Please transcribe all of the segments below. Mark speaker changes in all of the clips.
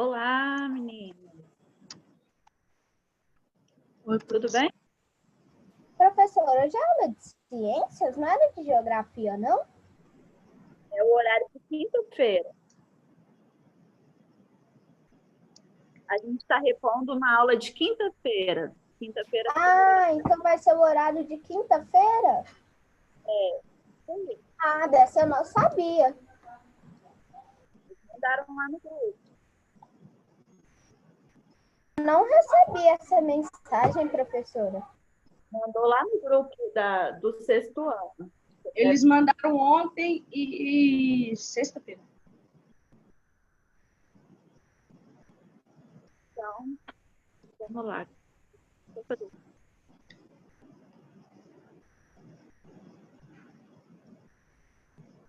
Speaker 1: Olá, menina.
Speaker 2: Oi,
Speaker 1: Tudo bem?
Speaker 3: Professora, hoje é aula de ciências, não era de geografia, não?
Speaker 1: É o horário de quinta-feira. A gente está repondo uma aula de quinta-feira. Quinta-feira.
Speaker 3: Então vai ser o horário de quinta-feira?
Speaker 1: Sim,
Speaker 3: Dessa eu não sabia.
Speaker 1: mandaram lá no grupo.
Speaker 3: Não recebi essa mensagem, professora.
Speaker 1: Mandou lá no grupo do sexto ano.
Speaker 2: Eles mandaram ontem e sexta-feira.
Speaker 1: Então, vamos lá. Vou fazer.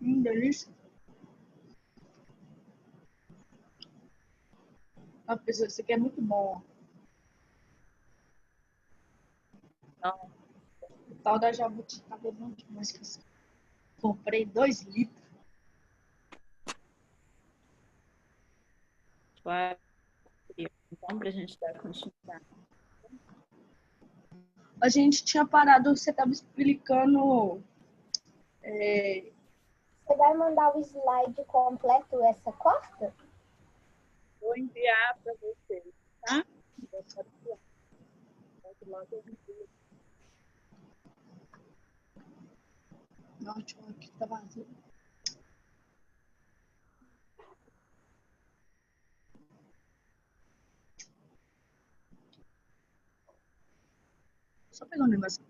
Speaker 2: Delícia. Ah, professor, isso aqui é muito bom.
Speaker 1: Não,
Speaker 2: O tal da jabuti tá bebendo demais que isso. Comprei 2 litros.
Speaker 1: vai. Então, para a gente dar continuidade.
Speaker 2: A gente tinha parado, você estava explicando.
Speaker 3: Você vai mandar o slide completo essa quarta?
Speaker 1: Vou enviar para vocês, tá?
Speaker 2: Não, tinha um aqui que tá vazio. Só pegar um negócio.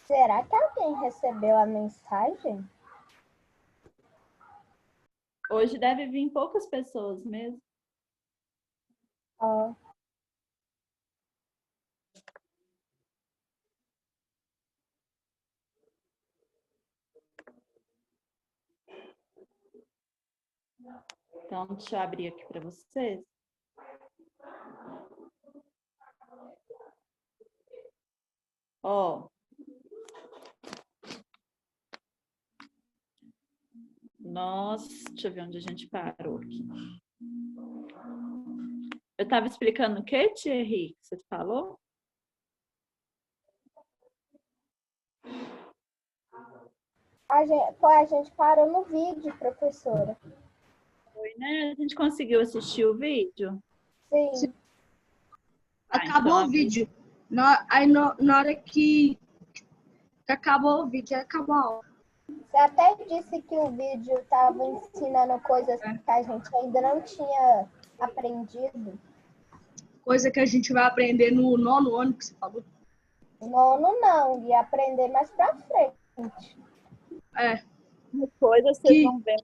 Speaker 3: Será que alguém recebeu a mensagem?
Speaker 1: Hoje deve vir poucas pessoas mesmo.
Speaker 3: Ó,
Speaker 1: Então, deixa eu abrir aqui para vocês. Ó. Deixa eu ver onde a gente parou aqui. Eu estava explicando o que, Thierry, que você falou?
Speaker 3: a gente parou no vídeo, professora.
Speaker 1: Foi, né? A gente conseguiu assistir o vídeo?
Speaker 3: Sim.
Speaker 2: Acabou
Speaker 1: então,
Speaker 2: o vídeo. Na hora que acabou o vídeo, acabou a aula.
Speaker 3: Você até disse que o vídeo estava ensinando coisas que a gente ainda não tinha aprendido.
Speaker 2: Coisa que a gente vai aprender no 9º ano que você falou.
Speaker 3: Nono não, ia aprender mais pra frente.
Speaker 1: Depois vocês vão ver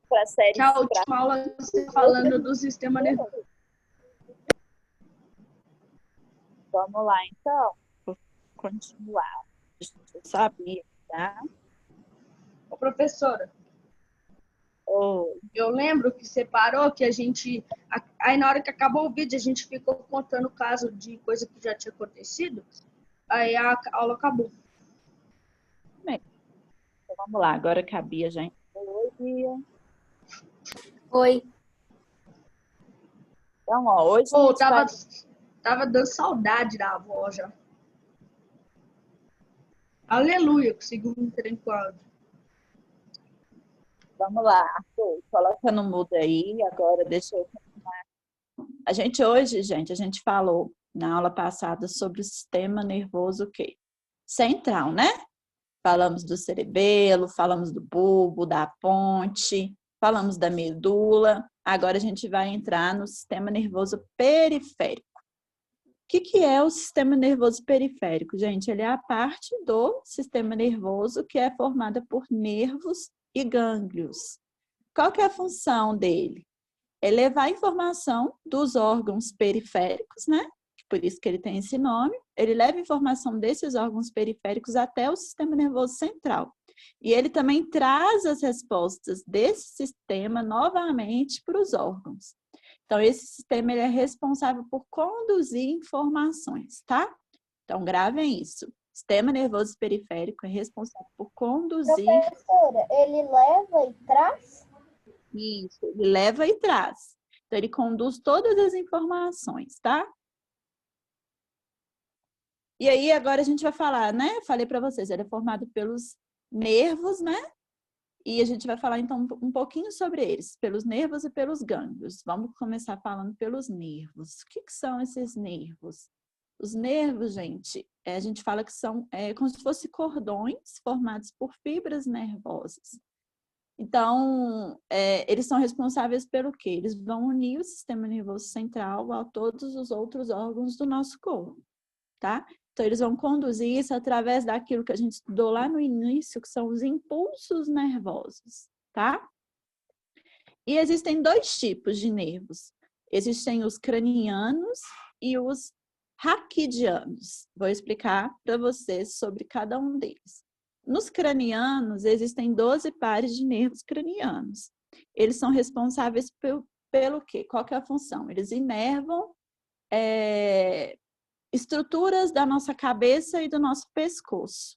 Speaker 1: para a série.
Speaker 2: Que a última aula você falando do sistema nervoso.
Speaker 1: Vamos lá, então. Vou continuar. A gente sabia, tá?
Speaker 2: Ô, professora, eu lembro que você parou, que a gente... Aí, na hora que acabou o vídeo, a gente ficou contando o caso de coisa que já tinha acontecido. Aí, a aula acabou.
Speaker 1: Bem, então, vamos lá. Agora que a Bia já entrou.
Speaker 3: Oi.
Speaker 1: Então, ó, hoje a gente
Speaker 2: tava dando saudade da avó já. Aleluia, consegui um trem com áudio.
Speaker 1: Vamos lá, Arthur, coloca no mudo aí, agora deixa eu continuar. A gente falou na aula passada sobre o sistema nervoso o quê? Central, né? Falamos do cerebelo, falamos do bulbo, da ponte, falamos da medula. Agora a gente vai entrar no sistema nervoso periférico. O que é o sistema nervoso periférico, gente? Ele é a parte do sistema nervoso que é formada por nervos e gânglios. Qual que é a função dele? É levar a informação dos órgãos periféricos, né? por isso que ele tem esse nome. Ele leva informação desses órgãos periféricos até o sistema nervoso central. E ele também traz as respostas desse sistema novamente para os órgãos. Então, esse sistema ele é responsável por conduzir informações, tá? Então, gravem isso. Sistema nervoso periférico é responsável por conduzir...
Speaker 3: Professora, ele leva e traz?
Speaker 1: Isso, ele leva e traz. Então, ele conduz todas as informações, tá? E aí, agora a gente vai falar, né? Falei para vocês, ele é formado pelos nervos, né? E a gente vai falar, então, um pouquinho sobre eles, pelos nervos e pelos gânglios. Vamos começar falando pelos nervos. O que são esses nervos? Os nervos, gente, a gente fala que são como se fossem cordões formados por fibras nervosas. Então, eles são responsáveis pelo quê? Eles vão unir o sistema nervoso central a todos os outros órgãos do nosso corpo, tá? Então, eles vão conduzir isso através daquilo que a gente estudou lá no início, que são os impulsos nervosos, tá? E existem dois tipos de nervos. Existem os cranianos e os raquidianos. Vou explicar para vocês sobre cada um deles. Nos cranianos, existem 12 pares de nervos cranianos. Eles são responsáveis pelo quê? Qual que é a função? Eles inervam estruturas da nossa cabeça e do nosso pescoço.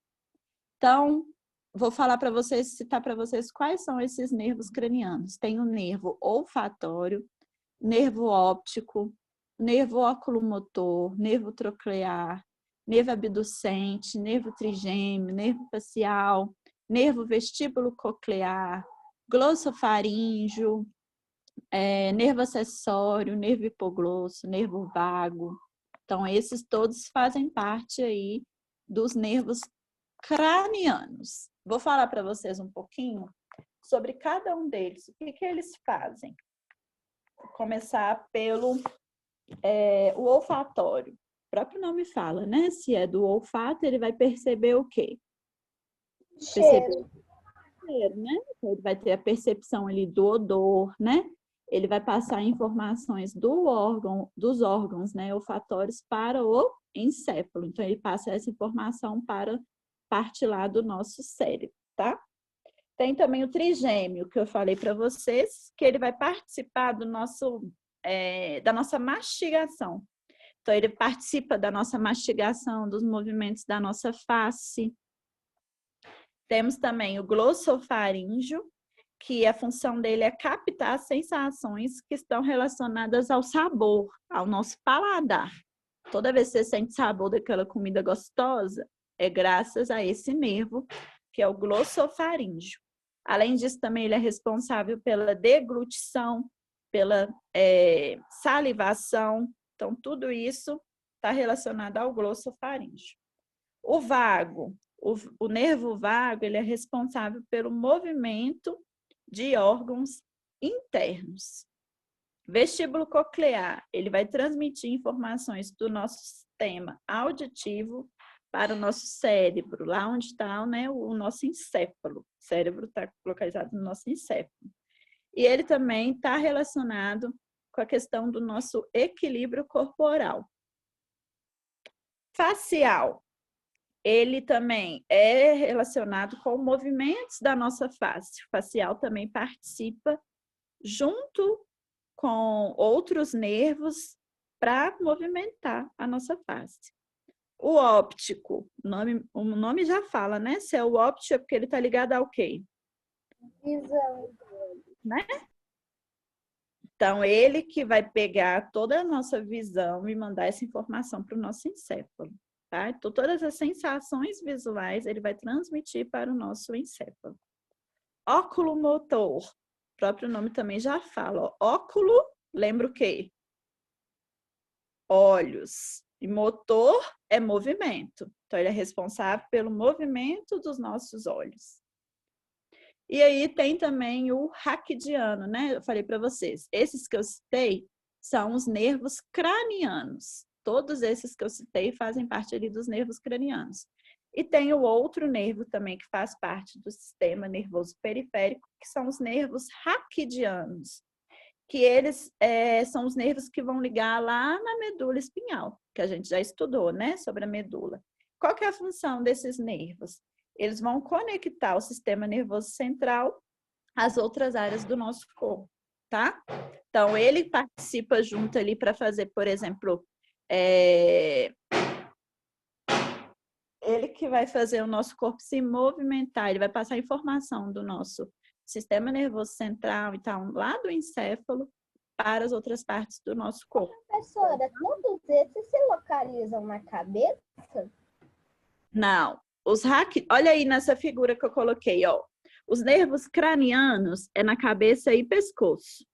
Speaker 1: Então, vou falar para vocês, citar para vocês quais são esses nervos cranianos. Tem o nervo olfatório, nervo óptico, nervo oculomotor, nervo troclear, nervo abducente, nervo trigêmeo, nervo facial, nervo vestíbulo coclear, glossofaríngeo, nervo acessório, nervo hipoglosso, nervo vago. Então, esses todos fazem parte aí dos nervos cranianos. Vou falar para vocês um pouquinho sobre cada um deles, o que eles fazem. Vou começar pelo o olfatório. O próprio nome fala, né? Se é do olfato, ele vai perceber o quê?
Speaker 3: Cheiro.
Speaker 1: Cheiro, né? Então, ele vai ter a percepção ali do odor, né? Ele vai passar informações dos órgãos, né, olfatórios para o encéfalo. Então, ele passa essa informação para parte lá do nosso cérebro, tá? Tem também o trigêmeo, que eu falei para vocês, que ele vai participar da nossa mastigação. Então, ele participa da nossa mastigação, dos movimentos da nossa face. Temos também o glossofaríngeo, que a função dele é captar as sensações que estão relacionadas ao sabor, ao nosso paladar. Toda vez que você sente sabor daquela comida gostosa, é graças a esse nervo, que é o glossofaríngeo. Além disso, também ele é responsável pela deglutição, pela salivação. Então, tudo isso está relacionado ao glossofaríngeo. O vago, o nervo vago, ele é responsável pelo movimento de órgãos internos. Vestíbulo coclear, ele vai transmitir informações do nosso sistema auditivo para o nosso cérebro, lá onde está, né, o nosso encéfalo. O cérebro está localizado no nosso encéfalo. E ele também está relacionado com a questão do nosso equilíbrio corporal. Facial. Ele também é relacionado com movimentos da nossa face. O facial também participa junto com outros nervos para movimentar a nossa face. O óptico, o nome já fala, né? Se é o óptico é porque ele está ligado ao quê?
Speaker 3: Visão.
Speaker 1: Né? Então, ele que vai pegar toda a nossa visão e mandar essa informação para o nosso encéfalo. Tá? Então, todas as sensações visuais ele vai transmitir para o nosso encéfalo. Oculomotor, o próprio nome também já fala. Ó. Óculo, lembra o quê? Olhos. E motor é movimento. Então, ele é responsável pelo movimento dos nossos olhos. E aí tem também o raquidiano, né? Eu falei para vocês. Esses que eu citei são os nervos cranianos. Todos esses que eu citei fazem parte ali dos nervos cranianos. E tem o outro nervo também que faz parte do sistema nervoso periférico, que são os nervos raquidianos. que eles são os nervos que vão ligar lá na medula espinhal, que a gente já estudou, né, sobre a medula. Qual que é a função desses nervos? Eles vão conectar o sistema nervoso central às outras áreas do nosso corpo, tá? Então, ele participa junto ali para fazer, por exemplo, ele que vai fazer o nosso corpo se movimentar, ele vai passar informação do nosso sistema nervoso central, então, lá do encéfalo, para as outras partes do nosso corpo.
Speaker 3: Professora, todos esses se localizam na cabeça?
Speaker 1: Não. Olha aí nessa figura que eu coloquei, ó. Os nervos cranianos é na cabeça e pescoço.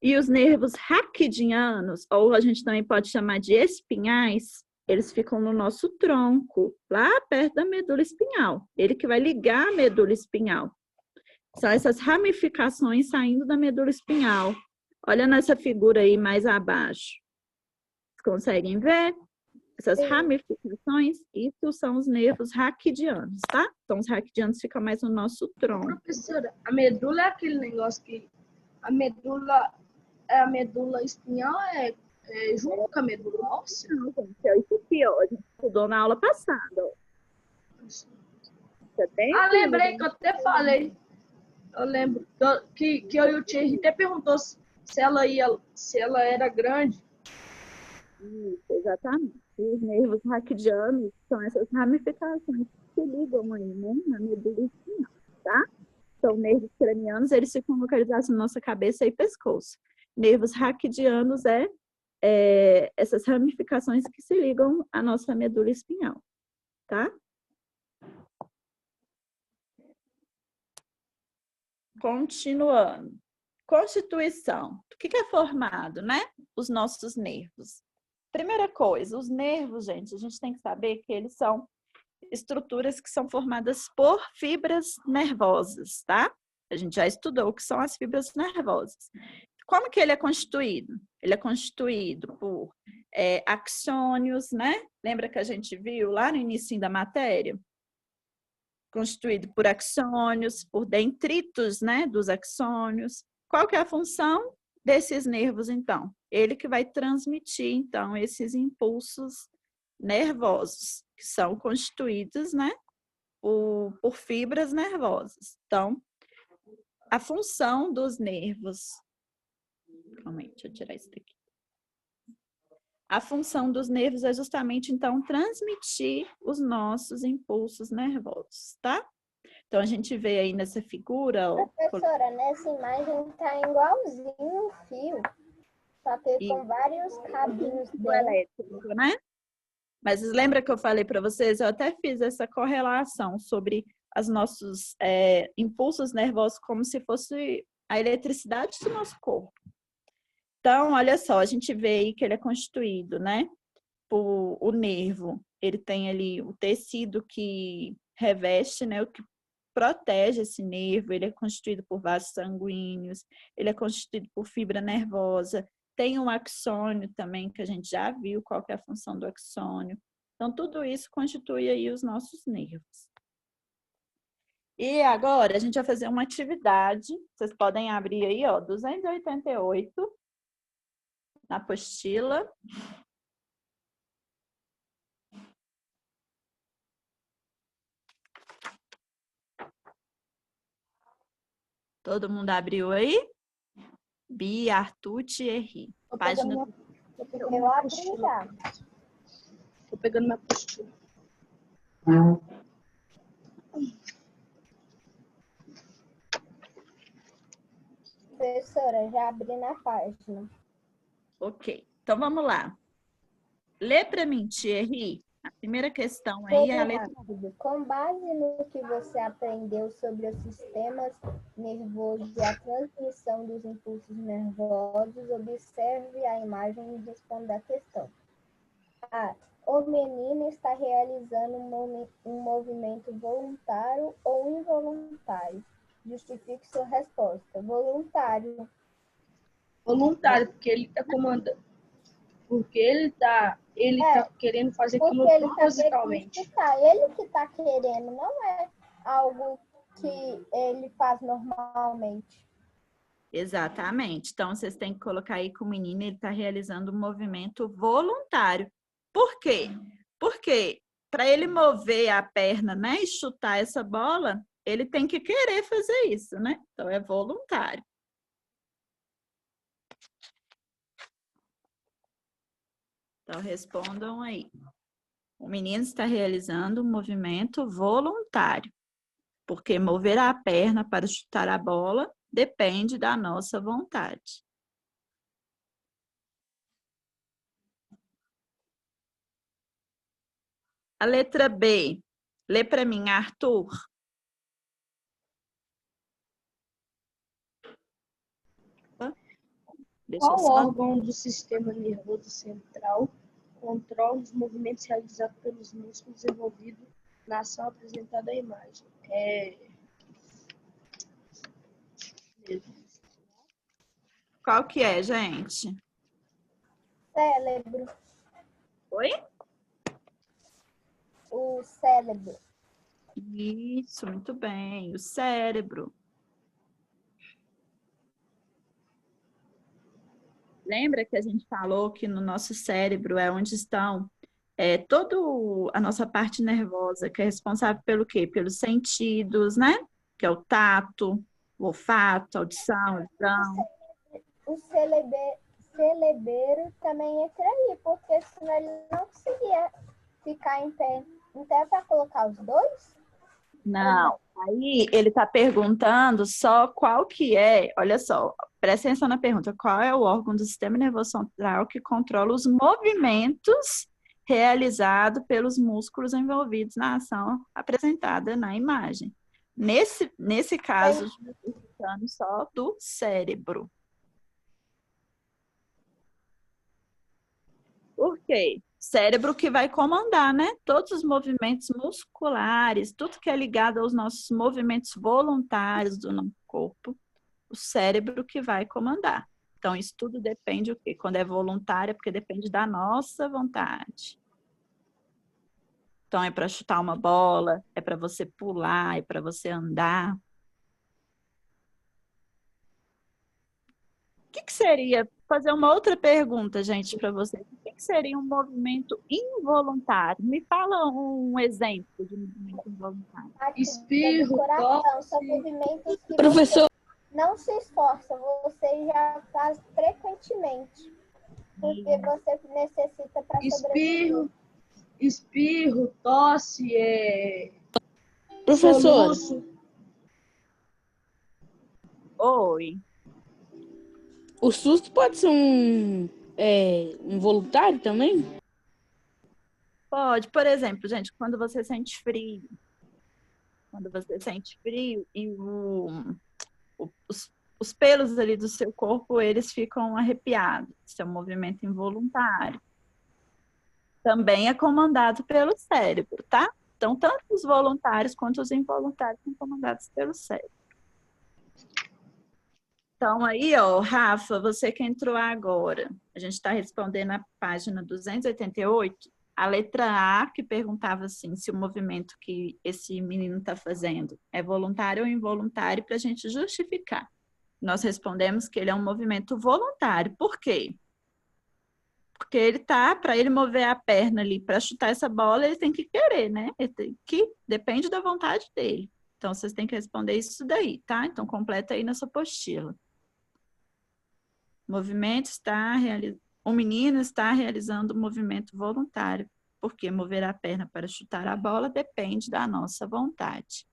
Speaker 1: E os nervos raquidianos, ou a gente também pode chamar de espinhais, eles ficam no nosso tronco, lá perto da medula espinhal. Ele que vai ligar a medula espinhal. São essas ramificações saindo da medula espinhal. Olha nessa figura aí mais abaixo. Conseguem ver? Essas ramificações, isso são os nervos raquidianos, tá? Então, os raquidianos ficam mais no nosso tronco.
Speaker 2: Professora, a medula é aquele negócio que... A medula espinhal é junto com a medula óssea?
Speaker 1: Não, gente, é isso aqui, ó. A gente estudou na aula passada, ó.
Speaker 2: Lembrei que eu até falei. Eu lembro que eu e o Thierry até perguntou se ela era grande.
Speaker 1: Isso, exatamente. E os nervos raquidianos são essas ramificações que se ligam aí, né, na medula espinhal, tá? Então, nervos cranianos, eles ficam localizados na nossa cabeça e pescoço. Nervos raquidianos essas ramificações que se ligam à nossa medula espinhal, tá? Continuando. Constituição. O que é formado, né? Os nossos nervos. Primeira coisa, os nervos, gente, a gente tem que saber que eles são estruturas que são formadas por fibras nervosas, tá? A gente já estudou o que são as fibras nervosas. Como que ele é constituído? Ele é constituído por axônios, né? Lembra que a gente viu lá no início da matéria? Constituído por axônios, por dendritos, né, dos axônios. Qual que é a função desses nervos, então? Ele que vai transmitir, então, esses impulsos nervosos, que são constituídos, né, por fibras nervosas. Então, a função dos nervos... Calma aí, deixa eu tirar isso daqui. A função dos nervos é justamente, então, transmitir os nossos impulsos nervosos, tá? Então, a gente vê aí nessa figura...
Speaker 3: Professora, nessa imagem tá igualzinho um fio, só que com vários cabinhos
Speaker 1: elétrico, né? Mas lembra que eu falei para vocês? Eu até fiz essa correlação sobre os nossos impulsos nervosos como se fosse a eletricidade do nosso corpo. Então, olha só, a gente vê aí que ele é constituído, né? Por o nervo, ele tem ali o tecido que reveste, né? O que protege esse nervo, ele é constituído por vasos sanguíneos, ele é constituído por fibra nervosa, tem um axônio também, que a gente já viu qual que é a função do axônio. Então, tudo isso constitui aí os nossos nervos. E agora, a gente vai fazer uma atividade, vocês podem abrir aí, ó, 288, na apostila. Todo mundo abriu aí? Bia, Arthur, Thierry. Página...
Speaker 3: Eu abri já.
Speaker 2: Tô pegando minha apostila.
Speaker 3: Professora, já abri na página.
Speaker 1: Ok, então vamos lá. Lê para mim, Thierry. A primeira questão aí é a letra...
Speaker 3: Com base no que você aprendeu sobre os sistemas nervosos e a transmissão dos impulsos nervosos, observe a imagem e responda a questão. A. O menino está realizando um movimento voluntário ou involuntário? Justifique sua resposta. Voluntário.
Speaker 2: Voluntário, porque ele está comandando. Porque ele tá querendo fazer aquilo propositalmente.
Speaker 3: Ele que está querendo, não é algo que ele faz normalmente.
Speaker 1: Exatamente. Então, vocês têm que colocar aí que o menino ele está realizando um movimento voluntário. Por quê? Porque para ele mover a perna, né, e chutar essa bola, ele tem que querer fazer isso, né? Então, é voluntário. Então, respondam aí. O menino está realizando um movimento voluntário, porque mover a perna para chutar a bola depende da nossa vontade. A letra B. Lê para mim, Arthur.
Speaker 2: Qual órgão do sistema nervoso central controla os movimentos realizados pelos músculos envolvidos na ação apresentada à imagem?
Speaker 1: Qual que é, gente?
Speaker 3: Cérebro.
Speaker 1: Oi?
Speaker 3: O cérebro.
Speaker 1: Isso, muito bem. O cérebro. Lembra que a gente falou que no nosso cérebro é onde estão toda a nossa parte nervosa, que é responsável pelo quê? Pelos sentidos, né? Que é o tato, o olfato, a audição, a visão.
Speaker 3: O cérebro também entra aí, porque senão ele não conseguia ficar em pé. Então é para colocar os dois?
Speaker 1: Não, aí ele está perguntando só qual que é, olha só, presta atenção na pergunta, qual é o órgão do sistema nervoso central que controla os movimentos realizados pelos músculos envolvidos na ação apresentada na imagem. Nesse caso, estou falando só do cérebro. Por quê? Cérebro que vai comandar, né? Todos os movimentos musculares, tudo que é ligado aos nossos movimentos voluntários do nosso corpo, o cérebro que vai comandar. Então, isso tudo depende o quê? Quando é voluntário, é porque depende da nossa vontade. Então, é para chutar uma bola, é para você pular, é para você andar. O que seria, fazer uma outra pergunta, gente, para vocês. O que seria um movimento involuntário? Me fala um exemplo de movimento involuntário.
Speaker 2: Espirro,
Speaker 3: coração, são movimentos que
Speaker 4: Professor,
Speaker 3: você não se esforça, você já faz frequentemente, porque você necessita para sobreviver.
Speaker 2: Espirro, tosse,
Speaker 4: professor,
Speaker 2: soluço.
Speaker 1: Oi.
Speaker 4: o susto pode ser um voluntário também?
Speaker 1: Pode, por exemplo, gente, quando você sente frio e os pelos ali do seu corpo, eles ficam arrepiados. Isso é um movimento involuntário. Também é comandado pelo cérebro, tá? Então, tanto os voluntários quanto os involuntários são comandados pelo cérebro. Então, aí, ó, Rafa, você que entrou agora, a gente está respondendo a página 288, a letra A, que perguntava assim, se o movimento que esse menino está fazendo é voluntário ou involuntário, para a gente justificar. Nós respondemos que ele é um movimento voluntário. Por quê? Porque ele tá, para ele mover a perna ali para chutar essa bola, ele tem que querer, né? Depende da vontade dele. Então, vocês têm que responder isso daí, tá? Então, completa aí na sua apostila. O menino está realizando um movimento voluntário, porque mover a perna para chutar a bola depende da nossa vontade.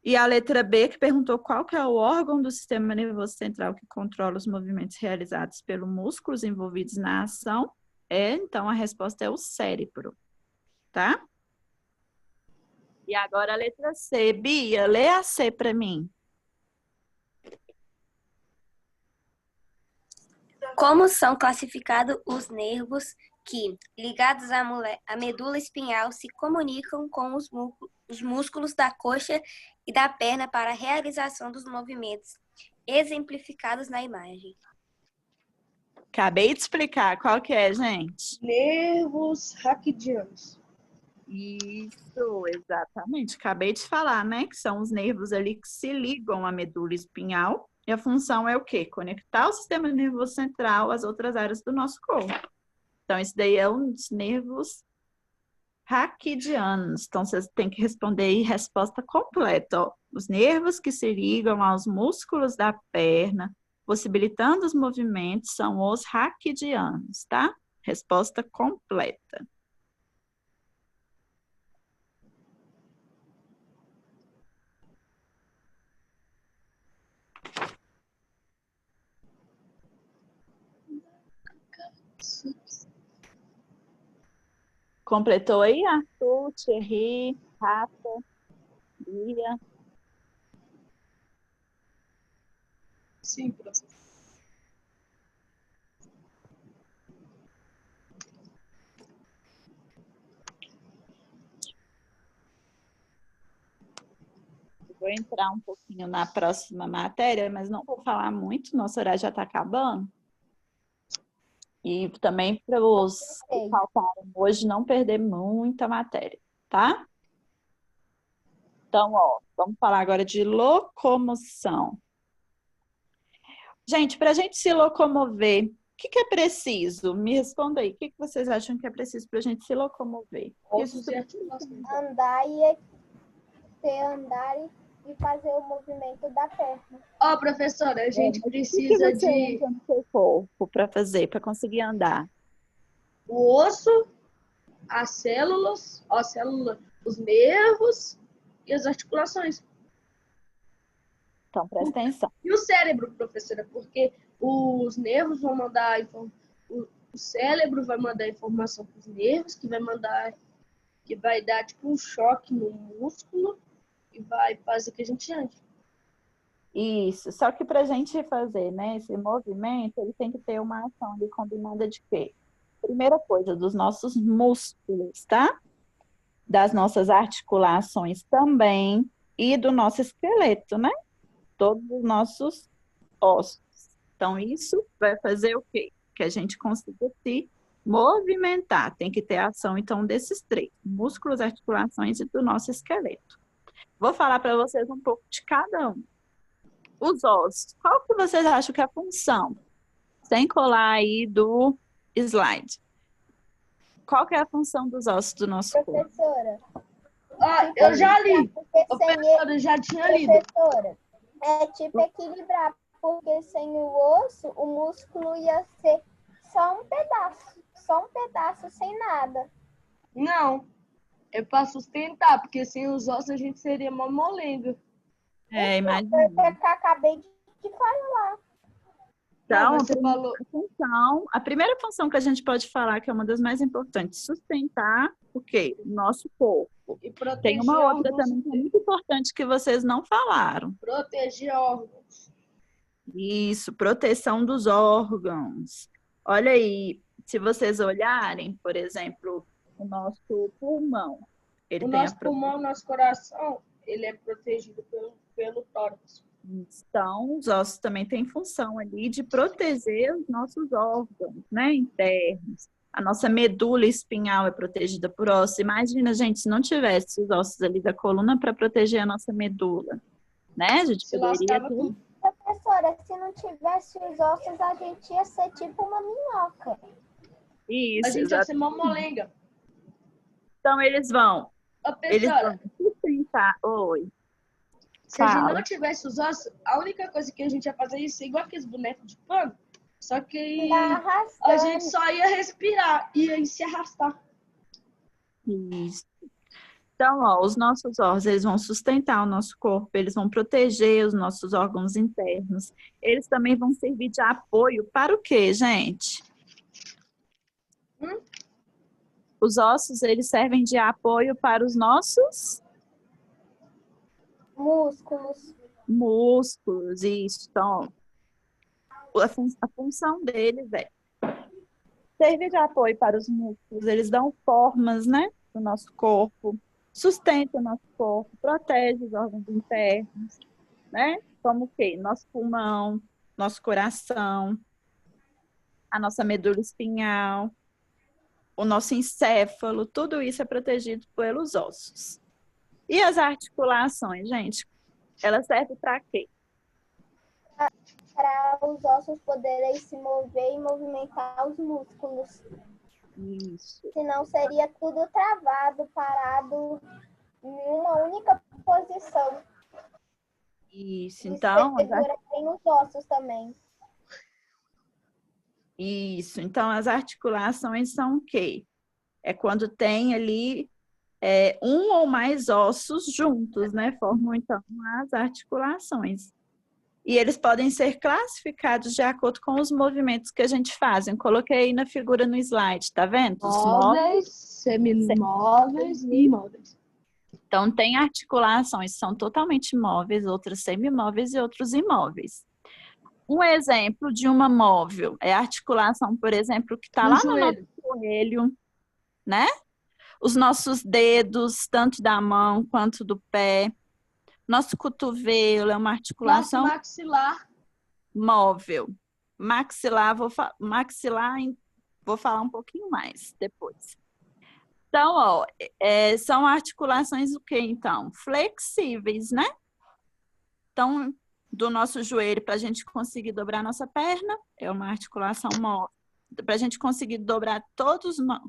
Speaker 1: E a letra B, que perguntou qual que é o órgão do sistema nervoso central que controla os movimentos realizados pelos músculos envolvidos na ação, então a resposta é o cérebro, tá? E agora a letra C. Bia, lê a C para mim.
Speaker 5: Como são classificados os nervos que, ligados à medula espinhal, se comunicam com os músculos da coxa e da perna para a realização dos movimentos exemplificados na imagem?
Speaker 1: Acabei de explicar. Qual que é, gente?
Speaker 2: Nervos raquidianos.
Speaker 1: Isso, exatamente. Acabei de falar, né? Que são os nervos ali que se ligam à medula espinhal E a função é o quê? Conectar o sistema nervoso central às outras áreas do nosso corpo. Então, isso daí é um dos nervos raquidianos. Então, vocês têm que responder aí resposta completa. Ó. Os nervos que se ligam aos músculos da perna, possibilitando os movimentos, são os raquidianos, tá? Resposta completa. Completou aí, Arthur, Thierry, Rafa, Bia?
Speaker 2: Sim, professor.
Speaker 1: Vou entrar um pouquinho na próxima matéria, mas não vou falar muito, nosso horário já está acabando. E também para os que faltaram hoje não perder muita matéria, tá? Então, ó, vamos falar agora de locomoção. Gente, para a gente se locomover, o que é preciso? Me responda aí, o que vocês acham que é preciso para a gente se locomover?
Speaker 2: Ossos e articulações.
Speaker 3: Andar e fazer o movimento da perna.
Speaker 2: Ó, professora, a gente
Speaker 1: O que
Speaker 2: precisa
Speaker 1: você
Speaker 2: de
Speaker 1: usa no seu corpo para fazer, para conseguir andar?
Speaker 2: o osso, as células, os nervos e as articulações.
Speaker 1: Então, presta atenção.
Speaker 2: E o cérebro, professora, porque os nervos vão mandar o cérebro vai mandar informação para os nervos, que vai dar tipo um choque no músculo e vai fazer que a gente ande.
Speaker 1: Isso, só que para a gente fazer, né, esse movimento, ele tem que ter uma ação ali combinada de quê? Primeira coisa, dos nossos músculos, tá? Das nossas articulações também e do nosso esqueleto, né? Todos os nossos ossos. Então, isso vai fazer o quê? Que a gente consiga se movimentar. Tem que ter ação, então, desses três: músculos, articulações e do nosso esqueleto. Vou falar para vocês um pouco de cada um. Os ossos, qual que vocês acham que é a função? Sem colar aí do slide. Qual que é a função dos ossos do nosso corpo?
Speaker 3: Professora,
Speaker 2: Ah, eu já li.
Speaker 3: porque
Speaker 2: O
Speaker 3: sem
Speaker 2: professor eu já tinha lido.
Speaker 3: professora, é tipo equilibrar, porque sem o osso, o músculo ia ser só um pedaço sem nada.
Speaker 2: Não, é para sustentar, porque sem os ossos a gente seria uma molenga.
Speaker 1: É,
Speaker 3: Foi
Speaker 1: imagina.
Speaker 3: o que eu acabei de falar.
Speaker 1: Então,
Speaker 2: Você falou.
Speaker 1: a primeira função que a gente pode falar, que é uma das mais importantes, sustentar o quê? O nosso corpo.
Speaker 2: E proteger
Speaker 1: Tem uma outra
Speaker 2: órgãos.
Speaker 1: também que é muito importante que vocês não falaram.
Speaker 2: Proteger órgãos.
Speaker 1: Isso, proteção dos órgãos. Olha aí, se vocês olharem, por exemplo, o nosso pulmão. Ele
Speaker 2: O
Speaker 1: tem
Speaker 2: nosso pulmão, nosso coração, ele é protegido pelo tórax.
Speaker 1: Então, os ossos também têm função ali de proteger os nossos órgãos, né, internos. A nossa medula espinhal é protegida por ossos. Imagina, gente, se não tivesse os ossos ali da coluna para proteger a nossa medula, né? A gente
Speaker 2: Se
Speaker 1: poderia
Speaker 2: lascava tudo.
Speaker 3: Professora, se não tivesse os ossos, a gente ia ser tipo uma minhoca.
Speaker 1: Isso,
Speaker 2: A gente ia ser uma molenga.
Speaker 1: então eles vão
Speaker 2: Ô, professora,
Speaker 1: sustentar. Oi.
Speaker 2: se a gente
Speaker 1: fala.
Speaker 2: não tivesse os ossos, a única coisa que a gente ia fazer ia ser igual aqueles bonecos de pano, só que a
Speaker 3: Arrastando.
Speaker 2: gente só ia respirar, ia se arrastar.
Speaker 1: Isso. Então, ó, os nossos órgãos, eles vão sustentar o nosso corpo, eles vão proteger os nossos órgãos internos. Eles também vão servir de apoio para o quê, gente? Os ossos, eles servem de apoio para os nossos músculos. Isso. Então, a função deles é servir de apoio para os músculos. Eles dão formas, né, do nosso corpo, sustentam o nosso corpo, protegem os órgãos internos, né? Como o quê? Nosso pulmão, nosso coração, a nossa medula espinhal, o nosso encéfalo, tudo isso é protegido pelos ossos. E as articulações, gente? Elas servem para quê?
Speaker 3: para os ossos poderem se mover e movimentar os músculos.
Speaker 1: Isso.
Speaker 3: Senão seria tudo travado, parado em uma única posição.
Speaker 1: Isso.
Speaker 3: E
Speaker 1: Então,
Speaker 3: segura bem os ossos também.
Speaker 1: isso. Então, as articulações são o quê? É quando tem ali um ou mais ossos juntos, né? Formam, então, as articulações. E eles podem ser classificados de acordo com os movimentos que a gente faz. Eu coloquei aí na figura no slide, tá vendo? Os
Speaker 2: Móveis, semimóveis e imóveis.
Speaker 1: Então, tem articulações que são totalmente móveis, outras semimóveis e outros imóveis. Um exemplo de uma móvel é a articulação, por exemplo, que está
Speaker 2: No
Speaker 1: lá
Speaker 2: joelho.
Speaker 1: no nosso joelho, né? Os nossos dedos, tanto da mão quanto do pé. Nosso cotovelo é uma
Speaker 2: Nosso
Speaker 1: articulação
Speaker 2: maxilar.
Speaker 1: móvel. Maxilar, vou falar um pouquinho mais depois. Então, ó, são articulações o quê, então? Flexíveis, né? Então, do nosso joelho para a gente conseguir dobrar nossa perna, é uma articulação móvel. Para a gente conseguir dobrar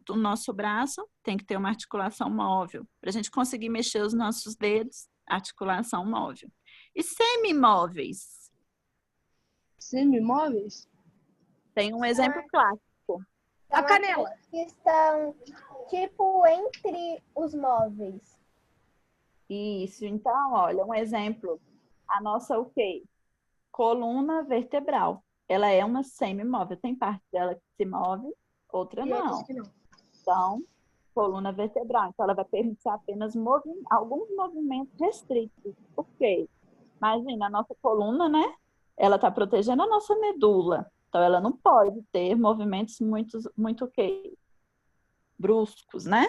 Speaker 1: o nosso braço, tem que ter uma articulação móvel. Para a gente conseguir mexer os nossos dedos, articulação móvel. E semimóveis?
Speaker 2: Semimóveis?
Speaker 1: Tem um exemplo clássico.
Speaker 2: A canela.
Speaker 3: Que estão, tipo, entre os móveis.
Speaker 1: Isso, então, olha, um exemplo. A nossa o quê? Coluna vertebral. Ela é uma semimóvel. Tem parte dela que se move, outra
Speaker 2: E
Speaker 1: não.
Speaker 2: outros que não.
Speaker 1: Então, coluna vertebral. Então, ela vai permitir apenas alguns movimentos restritos. Por quê? Imagina, a nossa coluna, né? Ela está protegendo a nossa medula. Então, ela não pode ter movimentos muito o quê? Bruscos, né?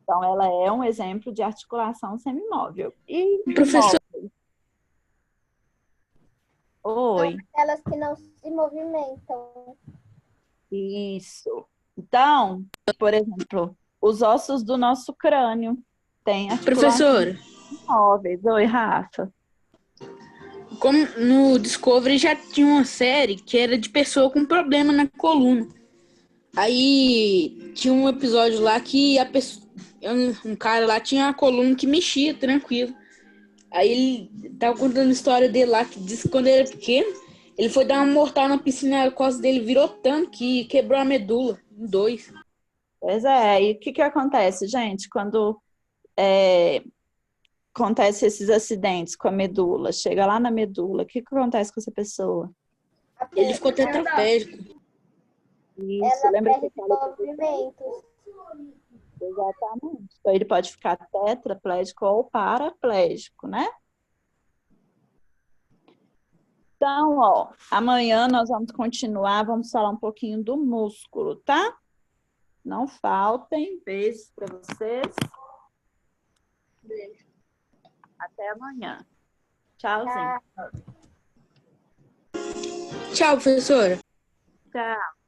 Speaker 1: Então, ela é um exemplo de articulação semimóvel. E
Speaker 4: Professor,
Speaker 1: oi.
Speaker 3: Aquelas que não se movimentam.
Speaker 1: Isso. Então, por exemplo, os ossos do nosso crânio têm articulações
Speaker 4: professora,
Speaker 1: móveis. Oi, Rafa.
Speaker 4: como no Discovery já tinha uma série que era de pessoa com problema na coluna. Aí tinha um episódio lá que um cara lá tinha a coluna que mexia tranquilo. Aí ele tava contando a história dele lá, que disse que quando ele era pequeno, ele foi dar uma mortal na piscina e a costa dele virou tanto que quebrou a medula em dois.
Speaker 1: Pois é, e o que acontece, gente, quando acontece esses acidentes com a medula? Chega lá na medula, o que acontece com essa pessoa?
Speaker 4: Ele ficou tetraplégico.
Speaker 1: Isso,
Speaker 3: Ela
Speaker 1: lembra que
Speaker 3: perde
Speaker 1: eu falei pra você?
Speaker 3: movimentos.
Speaker 1: Exatamente. Então, ele pode ficar tetraplégico ou paraplégico, né? Então, ó, amanhã nós vamos continuar, vamos falar um pouquinho do músculo, tá? Não faltem. Beijos para vocês.
Speaker 2: Beijo.
Speaker 1: Até amanhã. Tchauzinho.
Speaker 4: Tchau, professora.
Speaker 1: Tchau.